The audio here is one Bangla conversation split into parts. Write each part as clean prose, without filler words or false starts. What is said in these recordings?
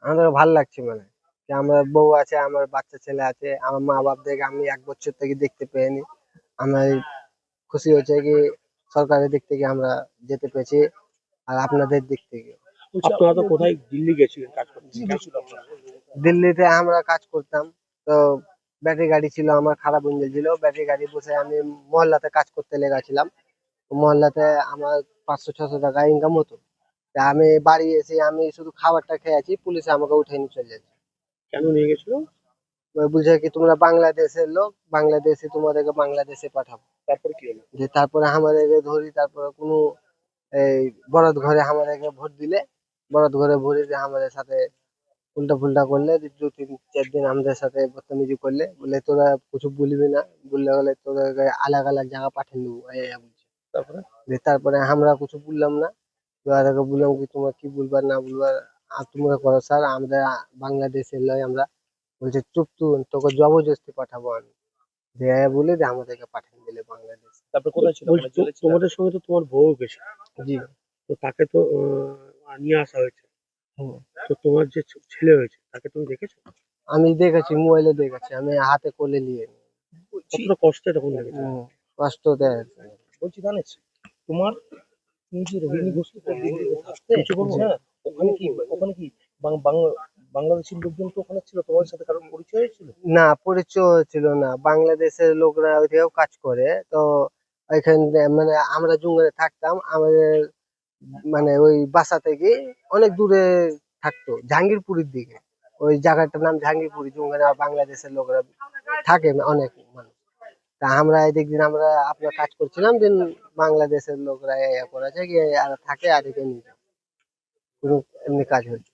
আমাদের ভালো লাগছে মানে যে আমার বউ আছে, আমার বাচ্চা ছেলে আছে, আমার মা বাপদেরকে আমি 1 বছর থেকে দেখতে পাইনি। আমার খুশি হচ্ছে কি সরকারের দিক থেকে আমরা যেতে পেরেছি, আর আপনাদের দিক থেকে। আপনারা তো কোথায় দিল্লি গেছিলেন কাজ করতে, কি ছিল আপনার? দিল্লিতে আমরা কাজ করতাম, তো ব্যাটারি গাড়ি ছিল আমার, খারাপ ইঞ্জিন ছিল, ব্যাটারি গাড়ি বসে আমি মহল্লাতে কাজ করতে লেগেছিলাম। মহল্লাতে আমার 500-600 টাকা ইনকাম হতো। তা আমি বাড়ি এসে আমি শুধু খাবারটা খেয়েছি, পুলিশে আমাকে উঠে নিয়ে চলে যাচ্ছে। কেন নিয়ে গেছিল? বুঝে কি তোমরা বাংলাদেশের লোক, বাংলাদেশে তোমাদেরকে বাংলাদেশে পাঠাবো। তারপর কি হলো? যে তারপরে আমাদেরকে ধরি, তারপরে কোনো এই বরাত ঘরে আমাদেরকে ভোট দিলে, বরাত ঘরে ভোট দিয়ে আমাদের সাথে উল্টা ফুল্টা করলে, 2-3-4 দিন আমাদের সাথে বদতমিজি করলে, বলে তোরা কিছু বলবি না, বললে বলে তোদেরকে আলাগ আলাগ জায়গা পাঠিয়ে দেবো এই বলছে। তারপরে তারপরে আমরা কিছু বললাম না, তাদেরকে বললাম কি তোমরা কি বলবার না বলবার আর তোমরা করো স্যার, আমরা বাংলাদেশের লয় আমরা। বলছে চুপ তুই, তোকে জবরদস্তি পাঠাবো আমি। দিয়ে বলে যে আমাদেরকে পাঠিয়ে দিলে বাংলাদেশ। তারপর কোথায় ছিল? বলছি তোমাদের সঙ্গে তো তোমার বউ গেছে, জি। তো তাকে তো নিয়ে আসা হয়েছে। হুম। তো তোমার যে ছেলে হয়েছে তাকে তুমি দেখেছো? আমি দেখেছি, মোবাইলে দেখেছি, আমি হাতে কোলে নিয়ে নি। কতটা কষ্টে তখন দেখেছো? কষ্ট দেয়। বলছি জানিস তোমার, তুমি যে রোহিণী বস্তিতে দিল্লিতে থাকতে, হ্যাঁ, ওখানে কি বাংলাদেশি লোকজন তো ওখানে ছিল, তোমার সাথে কারোর পরিচয় হয়েছিল? না, পরিচয় ছিল না। বাংলাদেশের লোকরা ওইদিকেও কাজ করে, তো ওইখানে মানে আমরা জঙ্গলে থাকতাম, আমাদের মানে ওই বাসা থেকে অনেক দূরে থাকতো, জাহাঙ্গীরপুরের দিকে। ওই জায়গাটার নাম জাহাঙ্গীরপুর, জঙ্গলে বাংলাদেশের লোকরা থাকে অনেক মানুষ। তা আমরা এদিক দিন আমরা আপনার কাজ করছিলাম, দিন বাংলাদেশের লোকরা ইয়ে করেছে কি আর থাকে, আর এদিকে নিয়ে যায়। কোনো এমনি কাজ হচ্ছে।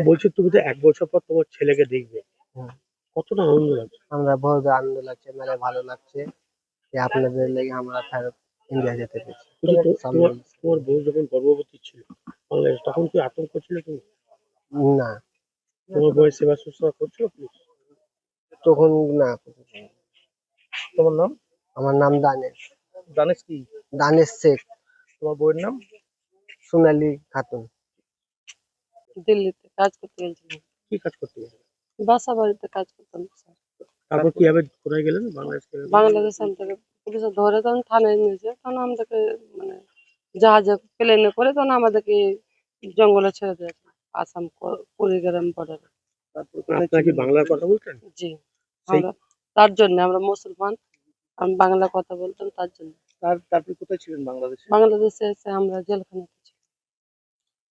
বলছি তুমি তো 1 বছর পর তোমার ছেলেকে দেখবে, হুম। কতটা আনন্দ লাগছে? আমরা বহুত আনন্দ লাগছে, মেলা ভালো লাগছে যে আপনাদের লেগে আমরা ফেরত ইন্ডিয়া যেতে পেরেছি। তোমার বউ যখন গর্ভবতী ছিল বাংলাদেশ, তখন কি আতঙ্ক ছিল তুমি? না, তোমার বউয়ের সেবা শুশ্রূষা করছিল পুলিশ? তখন না। তোমার নাম? আমার নাম দানেশ। দানেশ কি? দানেশ শেখ। তোমার বউয়ের নাম? সোনালী খাতুন। দিল্লিতে কাজ করতে গেছিলাম। কি কাজ করতে গেছে? বাসা বাড়িতে কাজ করতাম স্যার। তারপর কিভাবে কোথায় গেলেন? বাংলাদেশ গেলেন? বাংলাদেশ আমাদেরকে পুলিশে ধরে তখন থানায় নিয়েছে, তখন আমাদেরকে মানে জাহাজে প্লেনে করে তখন আমাদেরকে জঙ্গলে ছেড়ে দিয়েছে, আসাম কুড়িগ্রাম বর্ডারে। আপনারা কি বাংলায় কথা বলতেন? জি। আমরা তার জন্য আমরা মুসলমান, আমি বাংলা কথা বলতাম তার জন্য। তারপর কোথায় ছিলেন বাংলাদেশে? বাংলাদেশে এসে আমরা জেলখানাতে ছিলাম।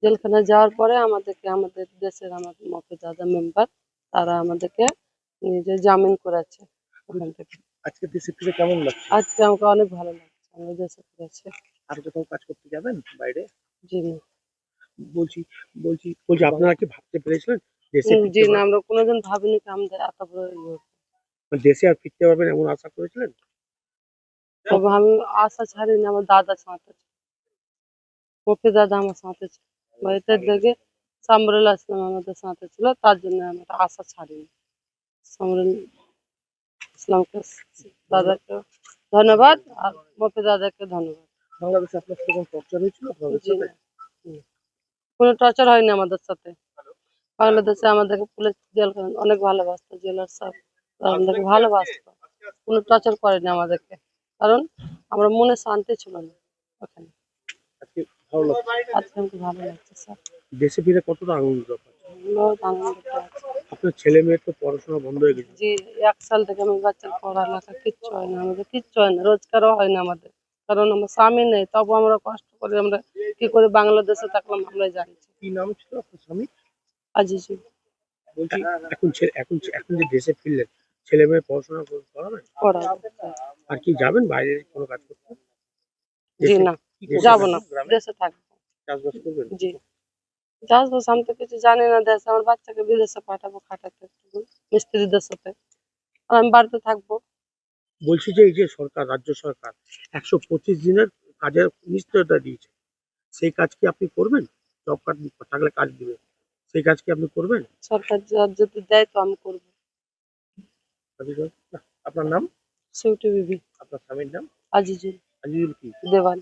জেলখানায় যাওয়ার পরে আমাদেরকে আমাদের দেশের আমার মতো দাদা মেম্বার, তারা আমাদেরকে নিজে জামিন করেছে ওখান থেকে। আজকে দেশে ফিরে কেমন লাগছে? আজকে আমাকে অনেক ভালো লাগছে, আমরা দেশে ফিরেছি। আর কোথাও কাজ করতে যাবেন বাইরে? জি না। বলছি বলছি আপনারা কি ভাবতে পেরেছিলেন দেশে জি ফিরতে না, আমরা কোনোদিন ভাবিনি যে আমাদের এত বড় ইয়ে হবে। দেশে আর ফিরতে পারবেন এমন আশা করেছিলেন? তবে আমি আশা ছাড়িনি, আমার দাদা সাথে ছিল, মফি দাদা আমার সাথে ছিল, বাড়িতে দেখে সামরুল আসলাম আমাদের সাথে ছিল, তার জন্য আমরা আশা ছাড়িনি। সামরুল ইসলামকে, দাদাকে ধন্যবাদ, আর মফি দাদাকে ধন্যবাদ। বাংলাদেশে আপনার সাথে কোনো টর্চার হয়েছিল আপনাদের জি সাথে? না, কোনো টর্চার হয়নি আমাদের সাথে। বাংলাদেশে আমাদেরকে পুলিশ জেল অনেক ভালোবাসতো, জেলার সব আমাদেরকে ভালোবাসতো, কোনো টর্চার করেনি আমাদেরকে, কারণ আমরা মনে শান্তি ছিল না ওখানে। আজকে ভালো লাগছে? আজকে আমাকে ভালো লাগছে স্যার, দেশে ফিরে কতটা আনন্দ পাচ্ছেন? বহুত আনন্দিত আছি। আপনার ছেলে মেয়ের তো পড়াশোনা বন্ধ হয়ে গেছে। জি, 1 সাল থেকে আমার বাচ্চার পড়ালেখা কিচ্ছু হয় না, আমাদের কিচ্ছু হয় না, রোজগারও হয় না আমাদের, কারণ আমার স্বামী নেই। তবু আমরা কষ্ট করে আমরা কি করে বাংলাদেশে থাকলাম আমরা জানছি। কি নাম ছিল আপনার স্বামী? আজিজুল। বলছি এখন যে দেশে ফিরলেন, ছেলে মেয়ে পড়াশোনা করাবেন? পড়াবো। আর কি যাবেন বাইরে কোনো কাজ করতে? জি দেশে না, দেশে যাবো না, গ্রামে দেশে থাকবো। চাষবাস করবেন? জি, চাষবাস আমি তো কিছু জানি না, দেশে আমার বাচ্চাকে বিদেশে পাঠাবো খাটাতে, একটু মিস্ত্রিদের সাথে, আর আমি বাড়িতে থাকবো। বলছি যে এই যে সরকার, রাজ্য সরকার 125 দিনের কাজের নিশ্চয়তা দিয়েছে, সেই কাজ কি আপনি করবেন? জব কার্ড থাকলে কাজ দিবে, সেই কাজ কি আপনি করবেন? সরকার যদি দেয় তো আমি করবো। আপনার নাম? সিউটি বিবি। আপনার স্বামীর নাম? আজিজুল আজিজুল কি? দেওয়ান।